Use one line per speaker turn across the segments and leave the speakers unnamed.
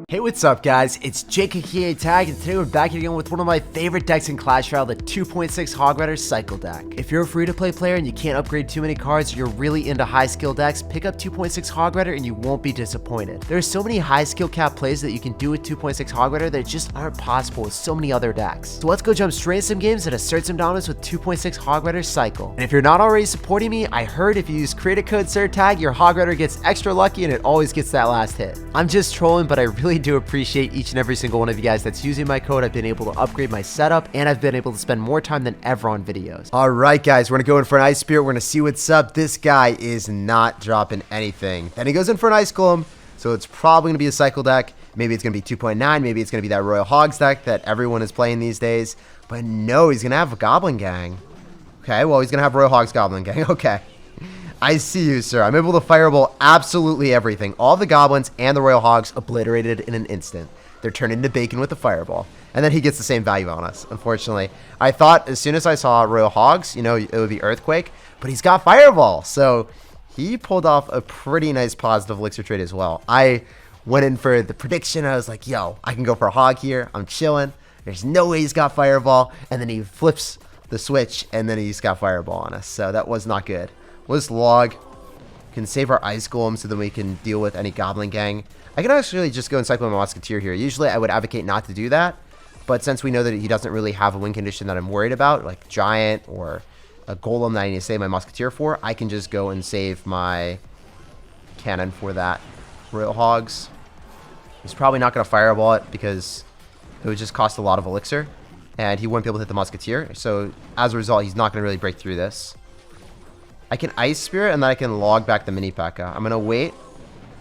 Hey, what's up guys, it's SirTagCR, and today we're back again with one of my favorite decks in Clash Royale, the 2.6 HOG Cycle deck. If you're a free-to-play player and you can't upgrade too many cards, you're really into high-skill decks, pick up 2.6 HOG and you won't be disappointed. There are so many high-skill cap plays that you can do with 2.6 HOG that just aren't possible with so many other decks. So let's go jump straight into some games and assert some dominance with 2.6 HOG Cycle. And if you're not already supporting me, I heard if you use creator code SirTag, your HOG gets extra lucky and it always gets that last hit. I'm just trolling, but I really do appreciate each and every single one of you guys that's using my code. I've been able to upgrade my setup and I've been able to spend more time than ever on videos. All right, guys, we're gonna go in for an Ice Spirit. We're gonna see what's up. This guy is not dropping anything. Then he goes in for an Ice Golem, so it's probably gonna be a cycle deck. Maybe it's gonna be 2.9. Maybe it's gonna be that Royal Hogs deck that everyone is playing these days. But no, he's gonna have a Goblin Gang. Okay, well, he's gonna have Royal Hogs Goblin Gang. Okay. I see you, sir. I'm able to fireball absolutely everything. All the goblins and the Royal Hogs obliterated in an instant. They're turned into bacon with a fireball. And then he gets the same value on us, unfortunately. I thought as soon as I saw Royal Hogs, you know, it would be Earthquake. But he's got Fireball. So he pulled off a pretty nice positive elixir trade as well. I went in for the prediction. I was like, yo, I can go for a Hog here. I'm chilling. There's no way he's got Fireball. And then he flips the switch, and then he's got Fireball on us. So that was not good. Let's log. Can save our Ice Golem so then we can deal with any Goblin Gang. I can actually just go and cycle my Musketeer here. Usually I would advocate not to do that, but since we know that he doesn't really have a win condition that I'm worried about, like Giant or a Golem that I need to save my Musketeer for, I can just go and save my Cannon for that. Royal Hogs. He's probably not going to Fireball it because it would just cost a lot of Elixir, and he wouldn't be able to hit the Musketeer. So as a result, he's not going to really break through this. I can Ice Spirit, and then I can log back the Mini P.E.K.K.A. I'm going to wait,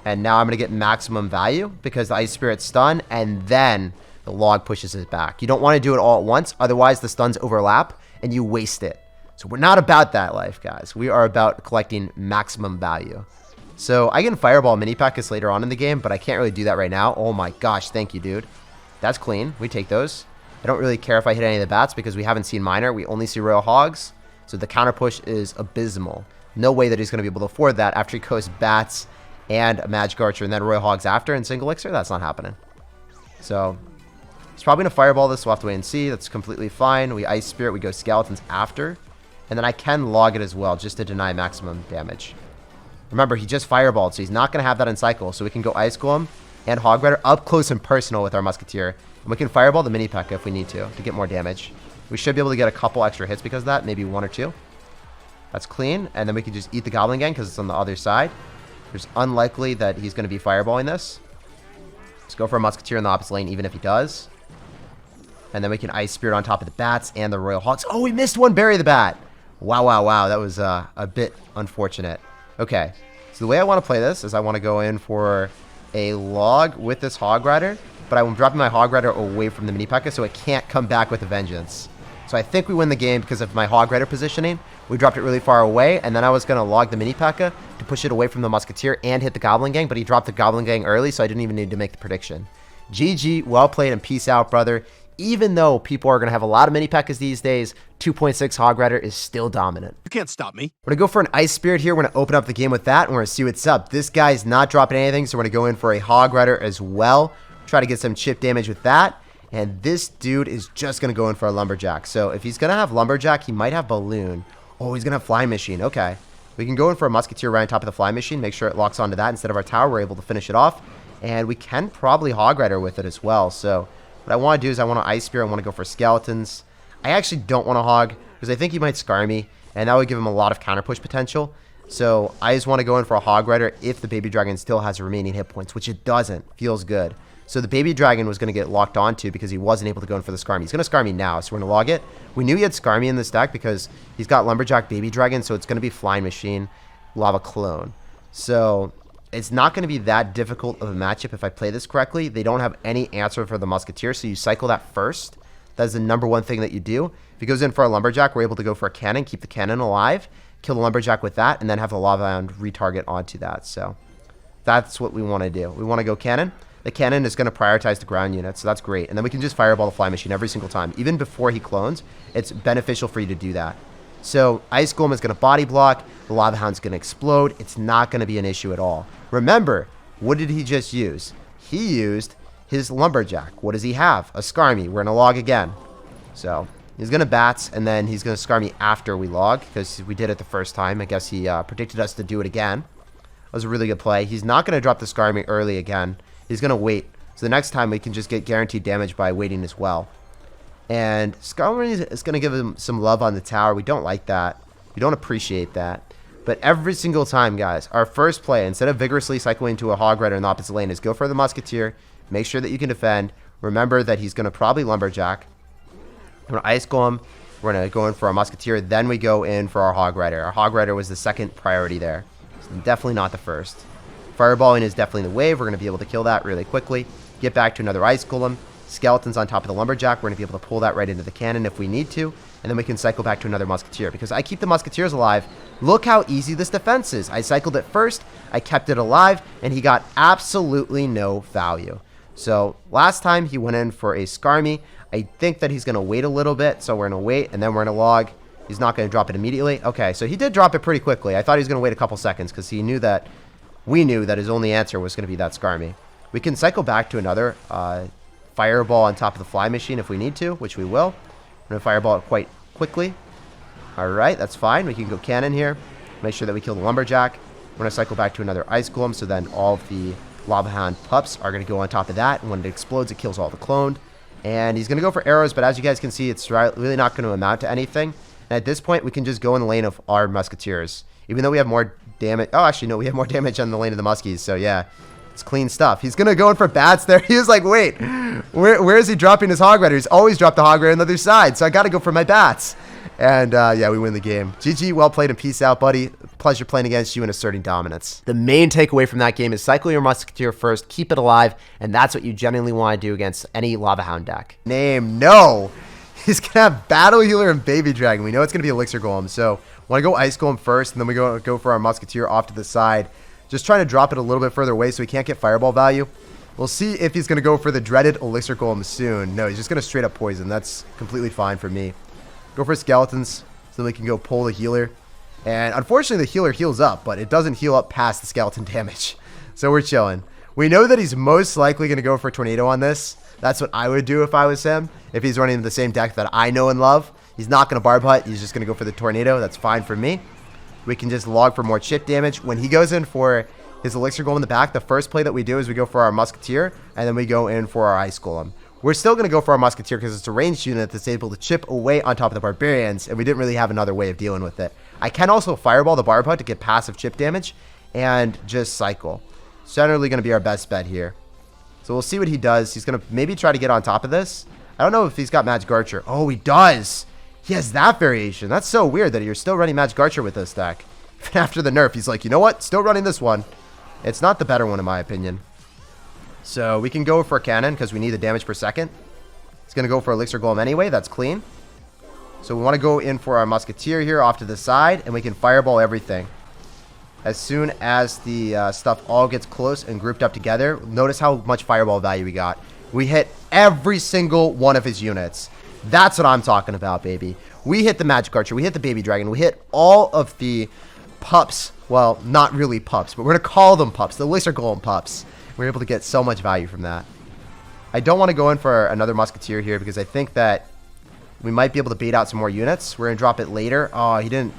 and now I'm going to get maximum value because the Ice Spirit's stun, and then the log pushes it back. You don't want to do it all at once, otherwise the stuns overlap, and you waste it. So we're not about that life, guys. We are about collecting maximum value. So I can Fireball Mini P.E.K.K.A. later on in the game, but I can't really do that right now. Oh my gosh, thank you, dude. That's clean. We take those. I don't really care if I hit any of the bats because we haven't seen Miner. We only see Royal Hogs. So the counter push is abysmal. No way that he's going to be able to afford that after he goes bats and a Magic Archer and then Royal Hogs after and single elixir. That's not happening. So he's probably going to Fireball this. We'll have to wait and see. That's completely fine. We Ice Spirit. We go Skeletons after. And then I can log it as well just to deny maximum damage. Remember, he just Fireballed, so he's not going to have that in cycle. So we can go Ice Golem and Hog Rider up close and personal with our Musketeer. And we can Fireball the Mini P.E.K.K.A. if we need to get more damage. We should be able to get a couple extra hits because of that, maybe one or two. That's clean, and then we can just eat the Goblin Gang because it's on the other side. There's unlikely that he's going to be Fireballing this. Let's go for a Musketeer in the opposite lane, even if he does. And then we can Ice Spirit on top of the bats and the Royal Hogs. Oh, we missed one, bury the bat. Wow, wow, wow. That was a bit unfortunate. Okay, so the way I want to play this is I want to go in for a log with this Hog Rider. But I'm dropping my Hog Rider away from the Mini P.E.K.K.A. so it can't come back with a vengeance. So I think we win the game because of my Hog Rider positioning. We dropped it really far away, and then I was going to log the Mini P.E.K.K.A. to push it away from the Musketeer and hit the Goblin Gang, but he dropped the Goblin Gang early, so I didn't even need to make the prediction. GG, well played, and peace out, brother. Even though people are going to have a lot of Mini P.E.K.K.As these days, 2.6 Hog Rider is still dominant.
You can't stop me.
We're going to go for an Ice Spirit here. We're going to open up the game with that, and we're going to see what's up. This guy's not dropping anything, so we're going to go in for a Hog Rider as well. Try to get some chip damage with that. And this dude is just going to go in for a Lumberjack. So if he's going to have Lumberjack, he might have Balloon. Oh, he's going to have Flying Machine. Okay. We can go in for a Musketeer right on top of the Flying Machine. Make sure it locks onto that instead of our tower. We're able to finish it off. And we can probably Hog Rider with it as well. So what I want to do is I want to Ice Spirit. I want to go for Skeletons. I actually don't want to Hog because I think he might Scar me. And that would give him a lot of counter push potential. So I just want to go in for a Hog Rider if the Baby Dragon still has remaining hit points, which it doesn't. Feels good. So the Baby Dragon was going to get locked onto because he wasn't able to go in for the Scar Me. He's going to Scar Me now, so we're going to log it. We knew he had Scar Me in this deck because he's got Lumberjack, Baby Dragon, so it's going to be Flying Machine, Lava Clone. So it's not going to be that difficult of a matchup if I play this correctly. They don't have any answer for the Musketeer, so you cycle that first. That's the number one thing that you do. If he goes in for a Lumberjack, we're able to go for a Cannon, keep the Cannon alive, kill the Lumberjack with that, and then have the Lava Hound retarget onto that. So that's what we want to do. We want to go Cannon. The Cannon is going to prioritize the ground unit, so that's great. And then we can just Fireball the Fly Machine every single time. Even before he clones, it's beneficial for you to do that. So Ice Golem is going to body block. The Lava Hound's going to explode. It's not going to be an issue at all. Remember, what did he just use? He used his lumberjack. What does he have? A Skarmy. We're going to log again. So he's going to bats, and then he's going to Skarmy after we log, because we did it the first time. I guess he predicted us to do it again. That was a really good play. He's not going to drop the Skarmy early again. He's going to wait. So the next time we can just get guaranteed damage by waiting as well. And Skarmy is going to give him some love on the tower. We don't like that. We don't appreciate that. But every single time, guys, our first play, instead of vigorously cycling to a Hog Rider in the opposite lane, is go for the Musketeer. Make sure that you can defend. Remember that he's going to probably Lumberjack. We're going to Ice Golem. We're going to go in for our Musketeer. Then we go in for our Hog Rider. Our Hog Rider was the second priority there. So definitely not the first. Fireballing is definitely the wave. We're going to be able to kill that really quickly. Get back to another Ice Golem. Skeletons on top of the Lumberjack. We're going to be able to pull that right into the cannon if we need to. And then we can cycle back to another Musketeer. Because I keep the Musketeers alive. Look how easy this defense is. I cycled it first. I kept it alive. And he got absolutely no value. So last time he went in for a Skarmy. I think that he's going to wait a little bit. So we're going to wait. And then we're going to log. He's not going to drop it immediately. Okay, so he did drop it pretty quickly. I thought he was going to wait a couple seconds. Because he knew that we knew that his only answer was going to be that Skarmy. We can cycle back to another Fireball on top of the Fly Machine if we need to, which we will. We're going to Fireball it quite quickly. Alright, that's fine. We can go Cannon here. Make sure that we kill the Lumberjack. We're going to cycle back to another Ice Golem, so then all of the Lava Hound pups are going to go on top of that. And when it explodes, it kills all the cloned. And he's going to go for arrows, but as you guys can see, it's really not going to amount to anything. And at this point, we can just go in the lane of our Musketeers. Even though we have more damage. Oh, actually, no, we have more damage on the lane of the Muskies, so yeah. It's clean stuff. He's going to go in for bats there. He was like, wait, where is he dropping his Hog Rider? He's always dropped the Hog Rider on the other side, so I got to go for my bats. And, yeah, we win the game. GG, well played, and peace out, buddy. Pleasure playing against you and asserting dominance. The main takeaway from that game is cycle your Musketeer first, keep it alive, and that's what you genuinely want to do against any Lava Hound deck. Name, no. He's going to have Battle Healer and Baby Dragon. We know it's going to be Elixir Golem, so want to go Ice Golem first, and then we go for our Musketeer off to the side. Just trying to drop it a little bit further away so he can't get Fireball value. We'll see if he's going to go for the dreaded Elixir Golem soon. No, he's just going to straight up poison. That's completely fine for me. Go for Skeletons so we can go pull the healer. And unfortunately, the healer heals up, but it doesn't heal up past the skeleton damage. So we're chilling. We know that he's most likely going to go for Tornado on this. That's what I would do if I was him. If he's running the same deck that I know and love. He's not going to Barb Hut. He's just going to go for the Tornado. That's fine for me. We can just log for more chip damage. When he goes in for his Elixir Golem in the back, the first play that we do is we go for our Musketeer, and then we go in for our Ice Golem. We're still going to go for our Musketeer because it's a ranged unit that's able to chip away on top of the Barbarians, and we didn't really have another way of dealing with it. I can also Fireball the Barb Hut to get passive chip damage and just cycle. Generally going to be our best bet here. So we'll see what he does. He's going to maybe try to get on top of this. I don't know if he's got Magic Archer. Oh, he does! He has that variation. That's so weird that you're still running Magic Archer with this deck. Even after the nerf, he's like, you know what? Still running this one. It's not the better one in my opinion. So we can go for a Cannon because we need the damage per second. He's going to go for Elixir Golem anyway. That's clean. So we want to go in for our Musketeer here off to the side, and we can Fireball everything. As soon as the stuff all gets close and grouped up together, notice how much Fireball value we got. We hit every single one of his units. That's what I'm talking about, baby. We hit the Magic Archer. We hit the Baby Dragon. We hit all of the pups. Well, not really pups, but we're going to call them pups. The Elixir Golem pups. We're able to get so much value from that. I don't want to go in for another Musketeer here because I think that we might be able to bait out some more units. We're going to drop it later. Oh, he didn't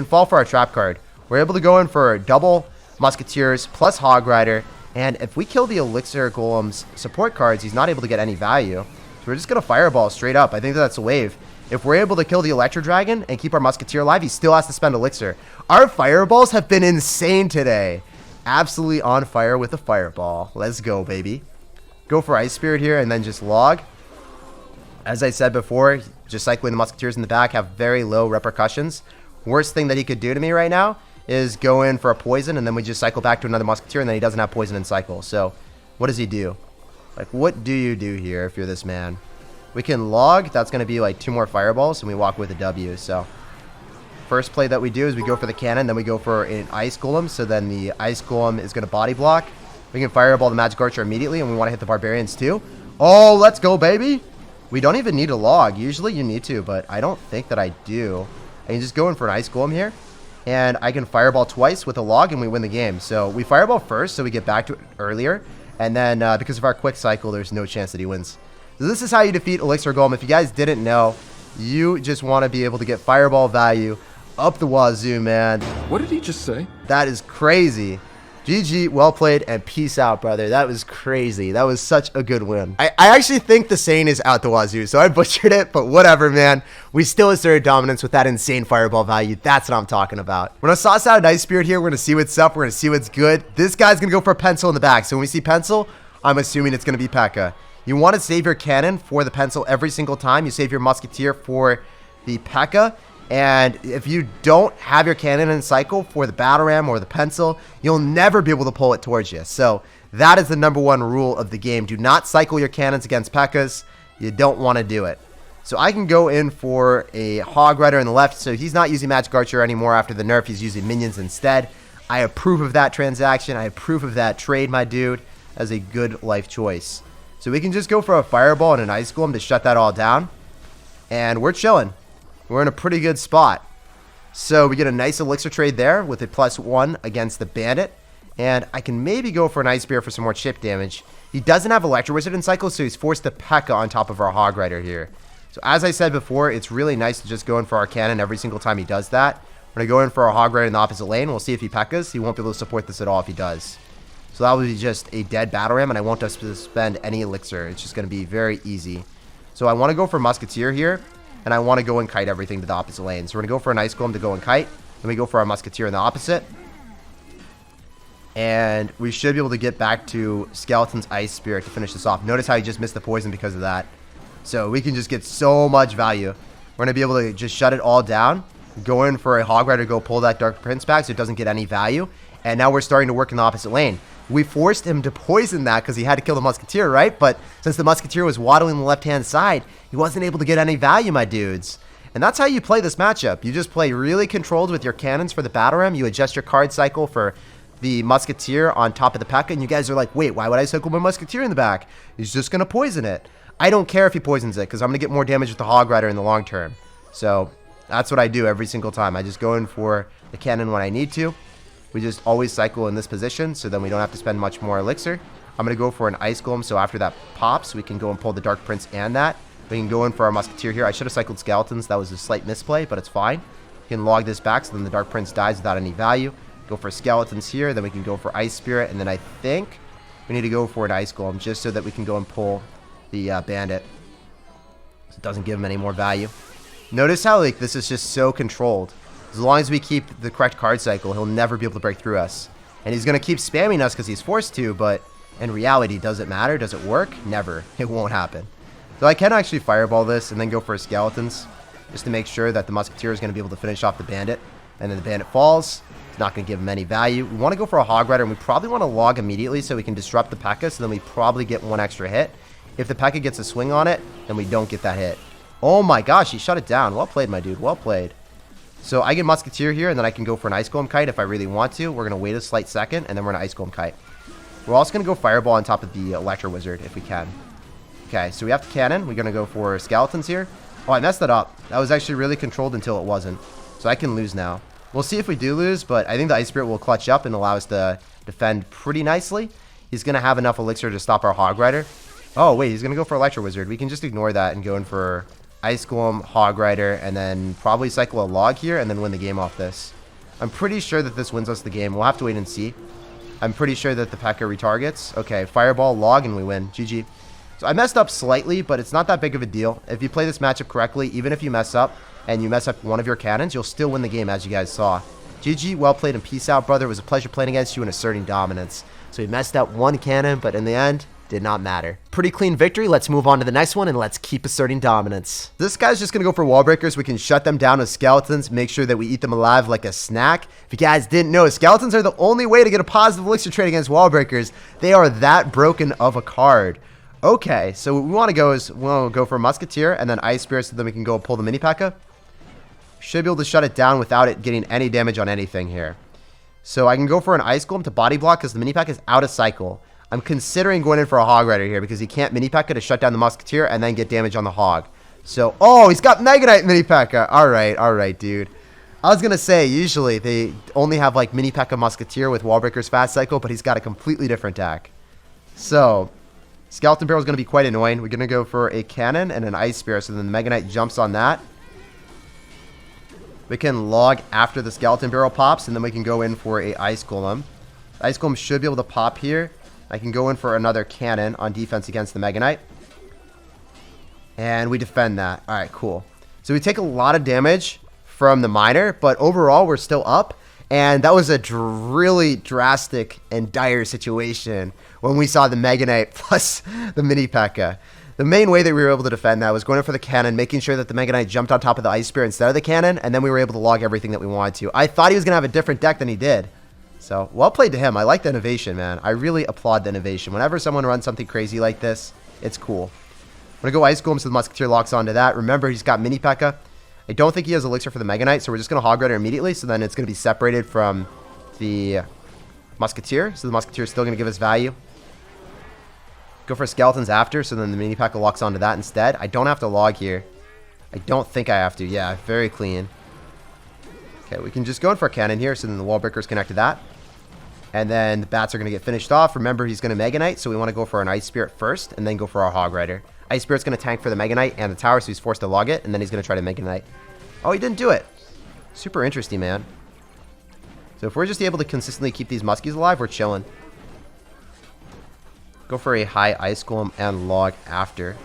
fall for our trap card. We're able to go in for double Musketeers plus Hog Rider. And if we kill the Elixir Golem's support cards, he's not able to get any value. So we're just going to Fireball straight up. I think that's a wave. If we're able to kill the Electro Dragon and keep our Musketeer alive, he still has to spend Elixir. Our Fireballs have been insane today. Absolutely on fire with a Fireball. Let's go, baby. Go for Ice Spirit here and then just log. As I said before, just cycling the Musketeers in the back have very low repercussions. Worst thing that he could do to me right now is go in for a poison and then we just cycle back to another Musketeer and then he doesn't have poison and cycle. So what does he do? Like, what do you do here if you're this man? We can log. That's going to be like 2 more Fireballs, and we walk with a W. So, first play that we do is we go for the Cannon, then we go for an Ice Golem. So then the Ice Golem is going to body block. We can Fireball the Magic Archer immediately, and we want to hit the Barbarians too. Oh, let's go, baby! We don't even need a log. Usually you need to, but I don't think that I do. I can just go in for an Ice Golem here, and I can Fireball twice with a log, and we win the game. So we Fireball first, so we get back to it earlier. And then because of our quick cycle, there's no chance that he wins. So this is how you defeat Elixir Golem. If you guys didn't know, you just want to be able to get fireball value up the wazoo, man.
What did he just say?
That is crazy. GG, well played, and peace out, brother. That was crazy. That was such a good win. I actually think the saying is out the wazoo, so I butchered it, but whatever, man. We still asserted dominance with that insane fireball value. That's what I'm talking about. We're going to sauce out an Ice Spirit here. We're going to see what's up. We're going to see what's good. This guy's going to go for a pencil in the back. So when we see pencil, I'm assuming it's going to be P.E.K.K.A. You want to save your cannon for the pencil every single time. You save your musketeer for the P.E.K.K.A. And if you don't have your cannon in cycle for the battle ram or the pencil, you'll never be able to pull it towards you. So that is the #1 rule of the game. Do not cycle your cannons against P.E.K.K.A.s. You don't want to do it. So I can go in for a Hog Rider on the left. So he's not using Magic Archer anymore after the nerf. He's using minions instead. I approve of that transaction. I approve of that trade, my dude, as a good life choice. So we can just go for a Fireball and an Ice Golem to shut that all down. And we're chilling. We're in a pretty good spot. So we get a nice Elixir trade there with a +1 against the Bandit. And I can maybe go for an Ice Spear for some more chip damage. He doesn't have Electro Wizard in cycle, so he's forced to P.E.K.K.A. on top of our Hog Rider here. So as I said before, it's really nice to just go in for our cannon every single time he does that. We're going to go in for our Hog Rider in the opposite lane. We'll see if he P.E.K.K.A.s. He won't be able to support this at all if he does. So that will be just a dead battle ram, and I won't have to spend any Elixir. It's just going to be very easy. So I want to go for Musketeer here. And I want to go and kite everything to the opposite lane. So we're going to go for an Ice Golem to go and kite. Then we go for our Musketeer in the opposite. And we should be able to get back to Skeleton's Ice Spirit to finish this off. Notice how he just missed the poison because of that. So we can just get so much value. We're going to be able to just shut it all down. Go in for a Hog Rider to go pull that Dark Prince back so it doesn't get any value. And now we're starting to work in the opposite lane. We forced him to poison that because he had to kill the Musketeer, right? But since the Musketeer was waddling the left-hand side, he wasn't able to get any value, my dudes. And that's how you play this matchup. You just play really controlled with your cannons for the battle ram. You adjust your card cycle for the Musketeer on top of the P.E.K.K.A. And you guys are like, wait, why would I cycle my Musketeer in the back? He's just going to poison it. I don't care if he poisons it because I'm going to get more damage with the Hog Rider in the long term. So that's what I do every single time. I just go in for the cannon when I need to. We just always cycle in this position, so then we don't have to spend much more Elixir. I'm going to go for an Ice Golem, so after that pops, we can go and pull the Dark Prince and that. We can go in for our Musketeer here. I should have cycled Skeletons. That was a slight misplay, but it's fine. You can log this back, so then the Dark Prince dies without any value. Go for Skeletons here, then we can go for Ice Spirit, and then I think we need to go for an Ice Golem, just so that we can go and pull the Bandit. So it doesn't give him any more value. Notice how like this is just so controlled. As long as we keep the correct card cycle, he'll never be able to break through us. And he's going to keep spamming us because he's forced to, but in reality, does it matter? Does it work? Never. It won't happen. So I can actually Fireball this and then go for Skeletons, just to make sure that the Musketeer is going to be able to finish off the Bandit. And then the Bandit falls. It's not going to give him any value. We want to go for a Hog Rider, and we probably want to log immediately so we can disrupt the P.E.K.K.A., so then we probably get one extra hit. If the P.E.K.K.A. gets a swing on it, then we don't get that hit. Oh my gosh, he shut it down. Well played, my dude. Well played. So I get Musketeer here, and then I can go for an Ice Golem Kite if I really want to. We're going to wait a slight second, and then we're going to Ice Golem Kite. We're also going to go Fireball on top of the Electro Wizard if we can. Okay, so we have the cannon. We're going to go for Skeletons here. Oh, I messed that up. That was actually really controlled until it wasn't. So I can lose now. We'll see if we do lose, but I think the Ice Spirit will clutch up and allow us to defend pretty nicely. He's going to have enough Elixir to stop our Hog Rider. Oh, wait, he's going to go for Electro Wizard. We can just ignore that and go in for Ice Golem, Hog Rider, and then probably cycle a log here and then win the game off this. I'm pretty sure that this wins us the game. We'll have to wait and see. I'm pretty sure that the P.E.K.K.A. retargets. Okay, Fireball, log, and we win. GG. So I messed up slightly, but it's not that big of a deal. If you play this matchup correctly, even if you mess up and you mess up one of your cannons, you'll still win the game, as you guys saw. GG, well played, and peace out, brother. It was a pleasure playing against you and asserting dominance. So we messed up one cannon, but in the end, did not matter. Pretty clean victory. Let's move on to the next one, and let's keep asserting dominance. This guy's just going to go for wall breakers. We can shut them down with Skeletons, make sure that we eat them alive like a snack. If you guys didn't know, Skeletons are the only way to get a positive Elixir trade against wall breakers. They are that broken of a card. Okay, so what we want to go is we'll go for Musketeer and then Ice Spirit, so then we can go pull the mini P.E.K.K.A. Should be able to shut it down without it getting any damage on anything here. So I can go for an Ice Golem to body block because the mini P.E.K.K.A. is out of cycle. I'm considering going in for a Hog Rider here because he can't mini P.E.K.K.A. to shut down the Musketeer and then get damage on the Hog. So, oh, he's got Mega Knight mini P.E.K.K.A. All right, dude. I was going to say, usually they only have like mini P.E.K.K.A. Musketeer with Wall Breaker's fast cycle, but he's got a completely different deck. So, Skeleton Barrel is going to be quite annoying. We're going to go for a cannon and an Ice Spear. So then the Mega Knight jumps on that. We can log after the Skeleton Barrel pops, and then we can go in for a Ice Golem. Ice Golem should be able to pop here. I can go in for another cannon on defense against the Mega Knight. And we defend that. Alright, cool. So we take a lot of damage from the Miner, but overall we're still up. And that was a really drastic and dire situation when we saw the Mega Knight plus the Mini P.E.K.K.A. The main way that we were able to defend that was going in for the cannon, making sure that the Mega Knight jumped on top of the Ice Spear instead of the cannon, and then we were able to log everything that we wanted to. I thought he was going to have a different deck than he did. So, well played to him. I like the innovation, man. I really applaud the innovation. Whenever someone runs something crazy like this, it's cool. I'm going to go Ice Golem so the Musketeer locks onto that. Remember, he's got Mini P.E.K.K.A. I don't think he has Elixir for the Mega Knight, so we're just going to Hog Rider immediately, so then it's going to be separated from the Musketeer. So the Musketeer is still going to give us value. Go for Skeletons after, so then the Mini P.E.K.K.A. locks onto that instead. I don't have to log here. I don't think I have to. Yeah, very clean. Okay, we can just go in for a cannon here, so then the Wall Breaker's connect to that. And then the Bats are going to get finished off. Remember, he's going to Mega Knight, so we want to go for an Ice Spirit first, and then go for our Hog Rider. Ice Spirit's going to tank for the Mega Knight and the tower, so he's forced to log it, and then he's going to try to Mega Knight. Oh, he didn't do it. Super interesting, man. So if we're just able to consistently keep these Muskies alive, we're chilling. Go for a high Ice Golem and log after.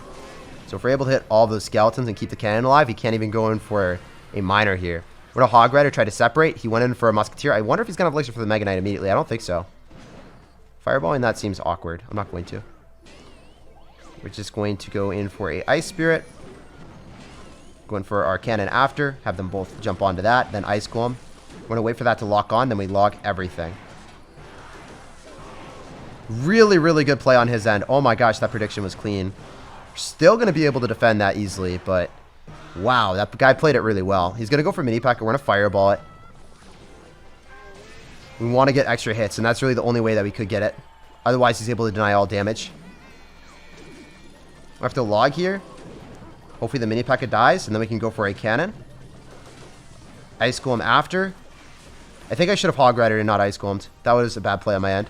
So if we're able to hit all those Skeletons and keep the cannon alive, he can't even go in for a Miner here. We're going to Hog Rider, try to separate. He went in for a Musketeer. I wonder if he's going to have Elixir for the Mega Knight immediately. I don't think so. Fireballing that seems awkward. I'm not going to. We're just going to go in for a Ice Spirit. Going for our cannon after. Have them both jump onto that. Then Ice Golem. We're going to wait for that to lock on. Then we log everything. Really, really good play on his end. Oh my gosh, that prediction was clean. We're still going to be able to defend that easily, but wow, that guy played it really well. He's going to go for Mini P.E.K.K.A. We're going to Fireball it. We want to get extra hits, and that's really the only way that we could get it. Otherwise, he's able to deny all damage. We have to log here. Hopefully the Mini P.E.K.K.A. dies, and then we can go for a cannon. Ice Golem after. I think I should have Hog Ridered and not Ice Golemed. That was a bad play on my end.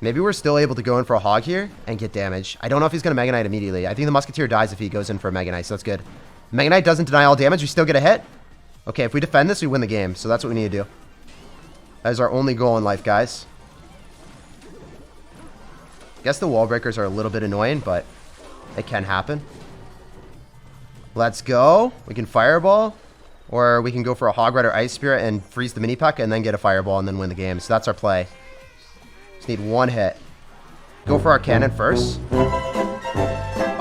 Maybe we're still able to go in for a Hog here and get damage. I don't know if he's going to Mega Knight immediately. I think the Musketeer dies if he goes in for a Mega Knight, so that's good. Mega Knight doesn't deny all damage. We still get a hit. Okay, if we defend this, we win the game. So that's what we need to do. That is our only goal in life, guys. I guess the Wall Breakers are a little bit annoying, but it can happen. Let's go. We can Fireball. Or we can go for a Hog Rider Ice Spirit and freeze the Mini P.E.K.K.A. and then get a Fireball and then win the game. So that's our play. Just need one hit. Go for our cannon first.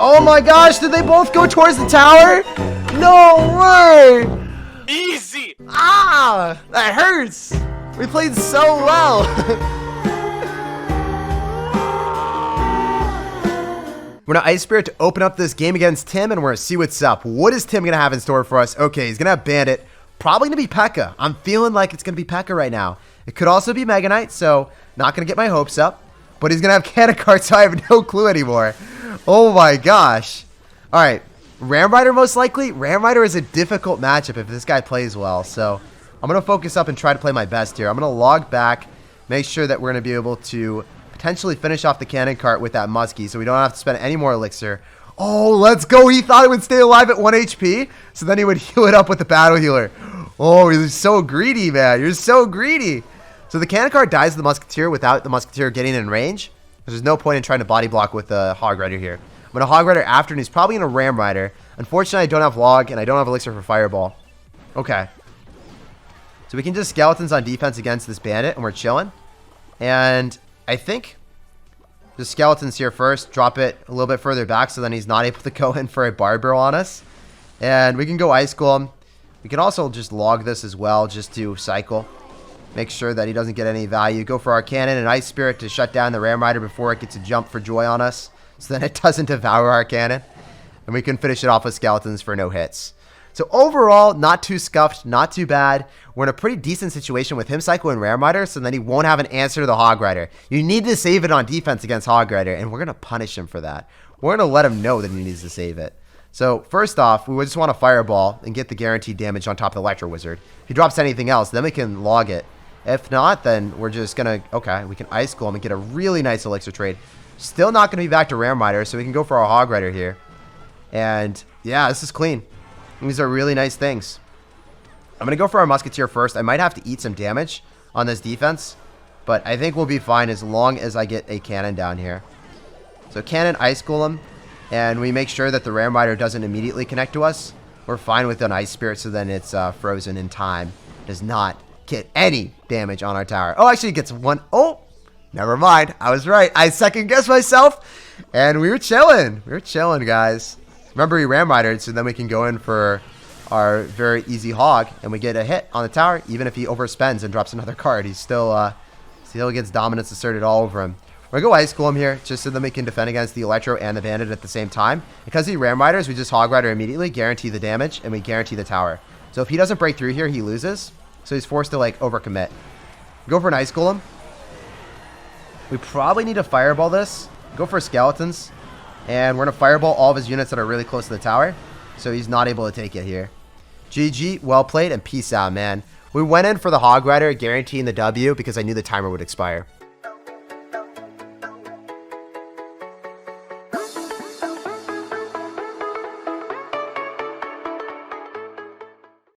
Oh my gosh, did they both go towards the tower? No way!
Easy!
Ah! That hurts! We played so well! We're going to Ice Spirit to open up this game against Tim, and we're going to see what's up. What is Tim going to have in store for us? Okay, he's going to have Bandit. Probably going to be P.E.K.K.A. I'm feeling like it's going to be P.E.K.K.A. right now. It could also be Mega Knight, so not going to get my hopes up. But he's going to have Cannon Cart, so I have no clue anymore. Oh my gosh. All right, Ram Rider most likely. Ram Rider is a difficult matchup if this guy plays well, so I'm going to focus up and try to play my best here. I'm going to log back, make sure that we're going to be able to potentially finish off the Cannon Cart with that Muskie, so we don't have to spend any more elixir. Oh, let's go. He thought it would stay alive at 1 HP, so then he would heal it up with the Battle Healer. Oh, you're so greedy, man. You're so greedy. So the Cannon Cart dies to the Musketeer without the Musketeer getting in range. There's no point in trying to body block with the Hog Rider here. I'm going to Hog Rider after, and he's probably going to Ram Rider. Unfortunately, I don't have Log, and I don't have Elixir for Fireball. Okay. So we can just Skeletons on defense against this Bandit, and we're chilling. And I think the Skeletons here first, drop it a little bit further back so then he's not able to go in for a Barb Barrel on us. And we can go Ice Golem. We can also just log this as well, just to cycle. Make sure that he doesn't get any value. Go for our Cannon and Ice Spirit to shut down the Ram Rider before it gets a jump for joy on us, so then it doesn't devour our Cannon. And we can finish it off with Skeletons for no hits. So overall, not too scuffed, not too bad. We're in a pretty decent situation with him cycling Ram Rider, so then he won't have an answer to the Hog Rider. You need to save it on defense against Hog Rider, and we're going to punish him for that. We're going to let him know that he needs to save it. So first off, we just want to Fireball and get the guaranteed damage on top of the Electro Wizard. If he drops anything else, then we can log it If not, then we're just gonna, okay, we can Ice Golem and get a really nice elixir trade. Still not gonna be back to Rare Miter, so we can go for our Hog Rider here. And yeah, this is clean. These are really nice things. I'm gonna go for our Musketeer first. I might have to eat some damage on this defense, but I think we'll be fine as long as I get a cannon down here. So cannon, Ice Golem, and we make sure that the Rare Miter doesn't immediately connect to us. We're fine with an Ice Spirit, so then it's frozen in time. Does not get any damage on our tower. Oh, actually it gets one. Oh, never mind. I was right. I second guessed myself, and we were chilling. We were chilling, guys. Remember, he Ram Mitered, so then we can go in for our very easy hog, and we get a hit on the tower. Even if he overspends and drops another card, he's still gets dominance asserted all over him. We're going to go Ice Golem here, just so that we can defend against the Electro and the Bandit at the same time. Because he Ram Miters, we just Hog Rider immediately, guarantee the damage, and we guarantee the tower. So if he doesn't break through here, he loses. So he's forced to, like, overcommit. Go for an Ice Golem. We probably need to Fireball this. Go for Skeletons. And we're going to Fireball all of his units that are really close to the tower. So he's not able to take it here. GG, well played, and peace out, man. We went in for the Hog Rider, guaranteeing the W, because I knew the timer would expire.